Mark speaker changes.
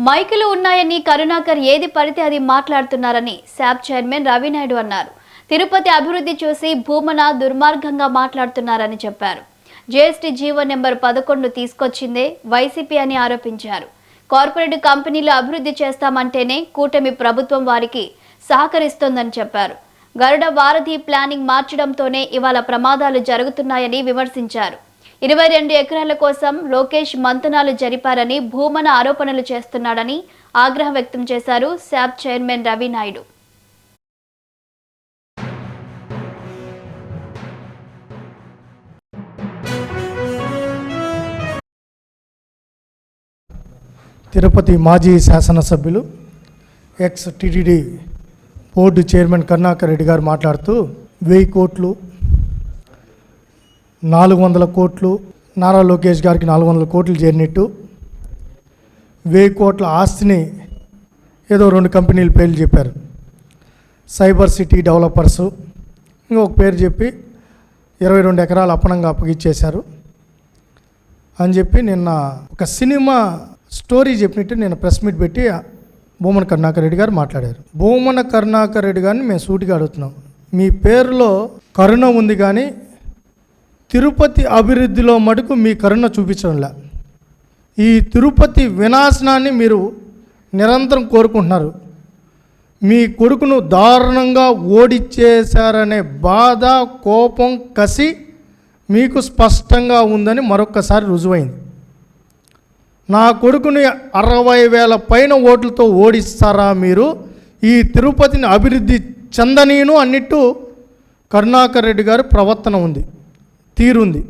Speaker 1: మైకులు ఉన్నాయని కరుణాకర్ ఏది పడితే అది మాట్లాడుతున్నారని శాప్ చైర్మన్ రవినాయుడు అన్నారు. తిరుపతి అభివృద్ధి చూసి భూమన దుర్మార్గంగా మాట్లాడుతున్నారని చెప్పారు. జీఎస్టీ జీవో నెంబర్ 11 తీసుకొచ్చిందే వైసీపీ అని ఆరోపించారు. కార్పొరేట్ కంపెనీలు అభివృద్ధి చేస్తామంటేనే కూటమి ప్రభుత్వం వారికి సహకరిస్తోందని చెప్పారు. గరుడ వారధి ప్లానింగ్ మార్చడంతోనే ఇవాళ ప్రమాదాలు జరుగుతున్నాయని విమర్శించారు. 22 ఎకరాల కోసం లోకేష్ మంతనాలు జరిపారని భూమన ఆరోపణలు చేస్తున్నాడని ఆగ్రహం వ్యక్తం చేశారు శాప్ చైర్మన్ రవినాయుడు.
Speaker 2: తిరుపతి మాజీ శాసనసభ్యులు X TTD board chairman Karunakar Reddy గారు మాట్లాడుతూ 1000 కోట్లు 400 కోట్లు నారా లోకేష్ గారికి 400 కోట్లు చేరినట్టు 1000 కోట్ల ఆస్తిని ఏదో 2 కంపెనీల పేర్లు చెప్పారు. సైబర్ సిటీ డెవలపర్సు ఇంకొక పేరు చెప్పి 22 ఎకరాలు అప్పనంగా అప్పగిచ్చేశారు అని చెప్పి నిన్న ఒక సినిమా స్టోరీ చెప్పినట్టు నేను ప్రెస్ మీట్ పెట్టి భూమన కరుణాకర్ రెడ్డి గారు మాట్లాడారు. భూమన కరుణాకర్ రెడ్డి గారిని మేము సూటిగా అడుగుతున్నాం, మీ పేరులో కరుణ ఉంది కానీ తిరుపతి అభివృద్ధిలో మటుకు మీ కరుణ చూపించడంలా. ఈ తిరుపతి వినాశనాన్ని మీరు నిరంతరం కోరుకుంటున్నారు. మీ కొడుకును దారుణంగా ఓడిచ్చేశారనే బాధ, కోపం, కసి మీకు స్పష్టంగా ఉందని మరొక్కసారి రుజువైంది. నా కొడుకుని 60,000 పైన ఓట్లతో ఓడిస్తారా మీరు? ఈ తిరుపతిని అభివృద్ధి చెందనీను అన్నట్టు కరుణాకర్ రెడ్డి గారి ప్రవర్తన ఉంది, తీరుంది.